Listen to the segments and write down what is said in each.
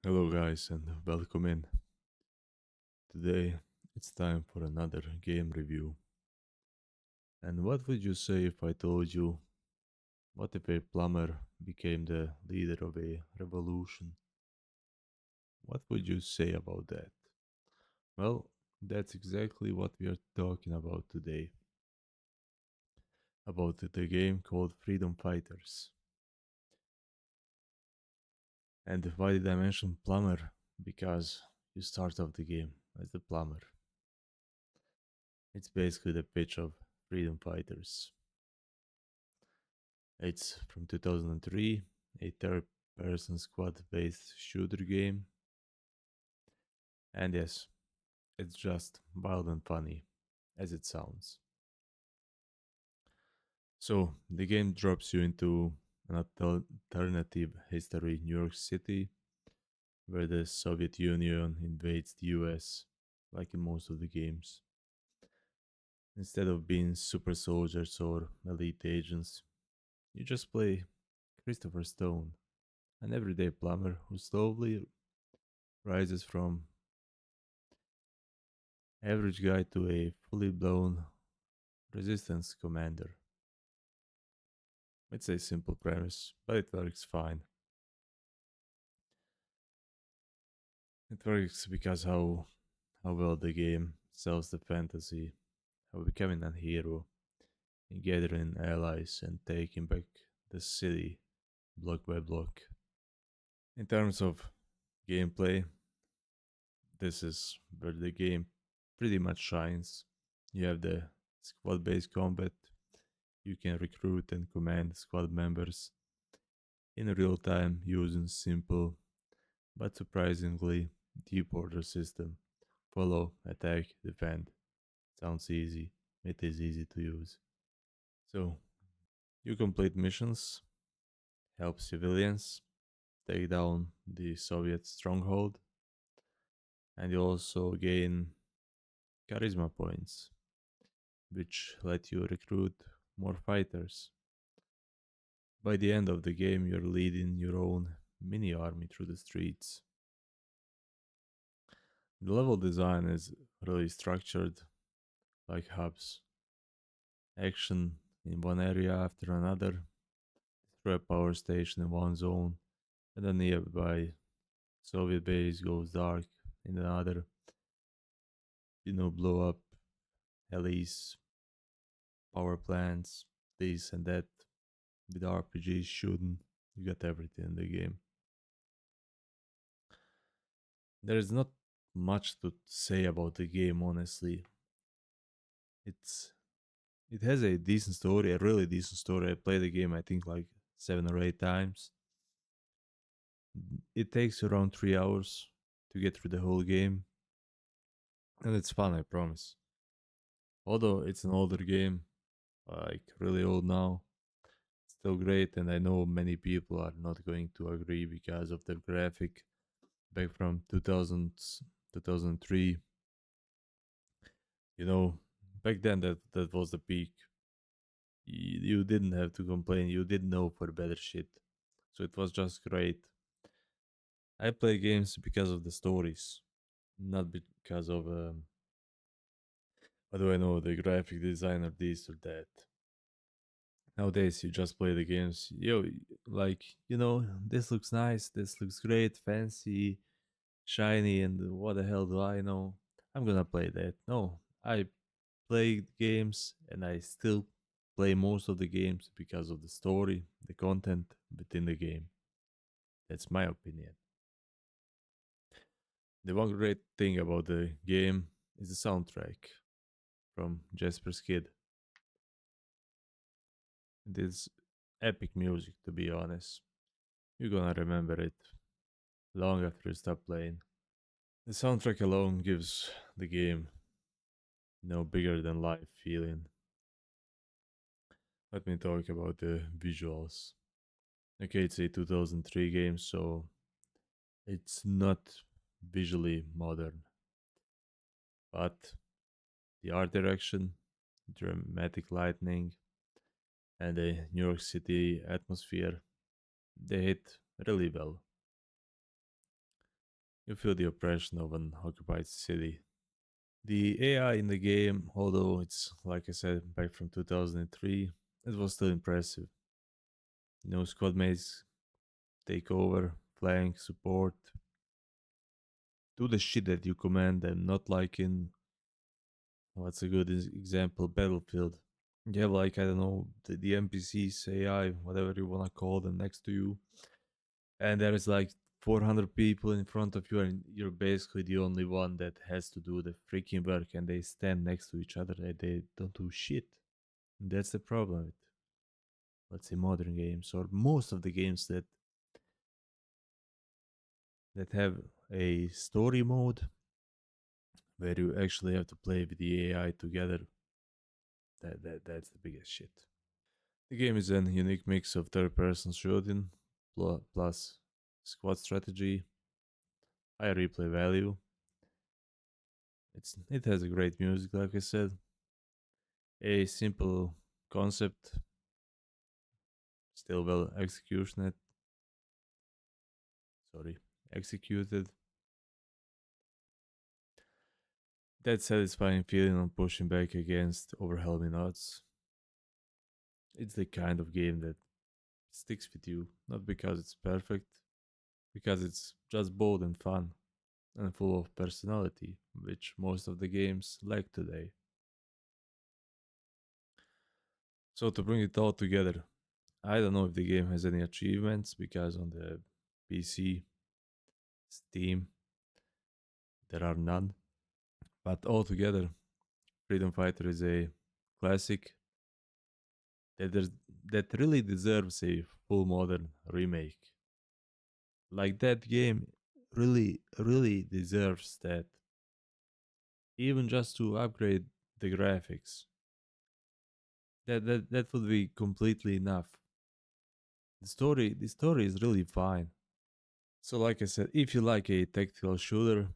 Hello, guys, and welcome in. Today it's time for another game review. And what would you say if I told you what if a plumber became the leader of a revolution? What would you say about that? Well, that's exactly what we are talking about today. About the game called Freedom Fighters. And why did I mention plumber? Because you start off the game as the plumber. It's basically the pitch of Freedom Fighters. It's from 2003, a third person squad based shooter game. And yes, it's just wild and funny, as it sounds. So, the game drops you into an alternative history, New York City, where the Soviet Union invades the US, like in most of the games. Instead of being super soldiers or elite agents, you just play Christopher Stone, an everyday plumber who slowly rises from average guy to a fully blown resistance commander. It's a simple premise, but it works fine. It works because how well the game sells the fantasy of becoming a hero and gathering allies and taking back the city block by block. In terms of gameplay, this is where the game pretty much shines. You have the squad based combat, you can recruit and command squad members in real time using simple but surprisingly deep order system. Follow, attack, defend. Sounds easy. It is easy to use. So you complete missions, help civilians, take down the Soviet stronghold, and you also gain charisma points, which let you recruit more fighters. By the end of the game, you're leading your own mini army through the streets. The level design is really structured like hubs. Action in one area after another, through a power station in one zone, and a nearby Soviet base goes dark in another. Blow up helis, power plants, this and that. With RPGs shooting, you got everything in the game. There is not much to say about the game, honestly. It's it has a decent story, a really decent story. I played the game I think like 7 or 8 times. It takes around 3 hours to get through the whole game, and it's fun, I promise. Although it's an older game, like really old now, still great, and I know many people are not going to agree because of the graphic back from 2000s, 2003. You know, back then that was the peak. You didn't have to complain. You didn't know for better shit, so it was just great. I play games because of the stories, not because of what do I know, the graphic design or this or that. Nowadays, you just play the games. Like this looks nice, this looks great, fancy, shiny, and what the hell do I know? I'm gonna play that. No, I play games, and I still play most of the games because of the story, the content within the game. That's my opinion. The one great thing about the game is the soundtrack from Jasper's Kid. It is epic music, to be honest. You're gonna remember it long after you stop playing. The soundtrack alone gives the game no bigger than life feeling. Let me talk about the visuals. Okay, it's a 2003 game, so it's not visually modern, but the art direction, dramatic lighting, and the New York City atmosphere, they hit really well. You feel the oppression of an occupied city. The AI in the game, although it's like I said back from 2003, it was still impressive. Squad mates take over, flank, support, do the shit that you command them, not like in what's a good example, Battlefield. You have like I don't know the NPCs, AI, whatever you wanna call them, next to you, and there is like 400 people in front of you, and you're basically the only one that has to do the freaking work, and they stand next to each other and they don't do shit. And that's the problem with, let's say, modern games or most of the games that have a story mode where you actually have to play with the AI together. That's the biggest shit. The game is a unique mix of third-person shooting plus squad strategy, high replay value. It has a great music, like I said, a simple concept, still well sorry, executed. That satisfying feeling on pushing back against overwhelming odds. It's the kind of game that sticks with you, not because it's perfect, because it's just bold and fun and full of personality, which most of the games lack today. So to bring it all together, I don't know if the game has any achievements because on the PC, Steam, there are none. But altogether, Freedom Fighter is a classic that that really deserves a full modern remake. Like that game really deserves that, even just to upgrade the graphics. That would be completely enough. The story is really fine. So like I said, if you like a tactical shooter,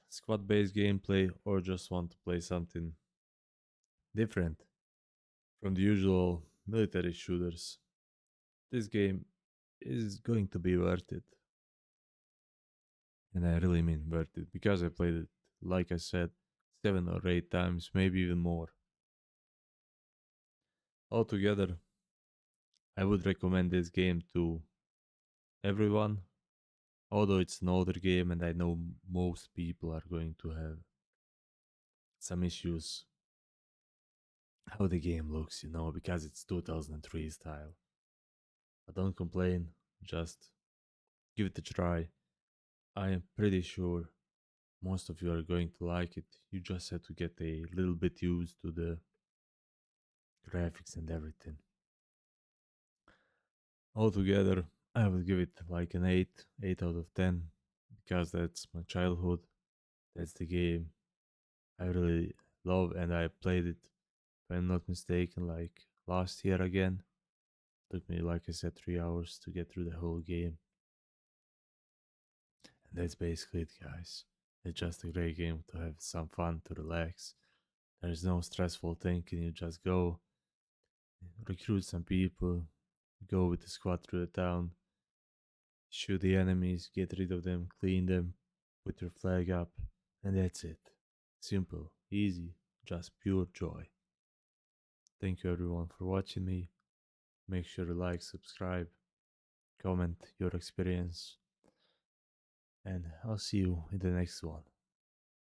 squad based gameplay, or just want to play something different from the usual military shooters, this game is going to be worth it. And I really mean worth it because I played it, like I said, 7 or 8 times, maybe even more. Altogether, I would recommend this game to everyone, although it's an older game and I know most people are going to have some issues how the game looks, because it's 2003 style. But don't complain, just give it a try. I am pretty sure most of you are going to like it. You just have to get a little bit used to the graphics and everything. Altogether, I would give it like an 8 out of 10, because that's my childhood. That's the game I really love, and I played it, if I'm not mistaken, like last year again. Took me, like I said, 3 hours to get through the whole game. And that's basically it, guys. It's just a great game to have some fun, to relax. There's no stressful thinking, you just go, recruit some people, go with the squad through the town, shoot the enemies, get rid of them, clean them, put your flag up, and that's it. Simple, easy, just pure joy. Thank you everyone for watching me. Make sure to like, subscribe, comment your experience, and I'll see you in the next one.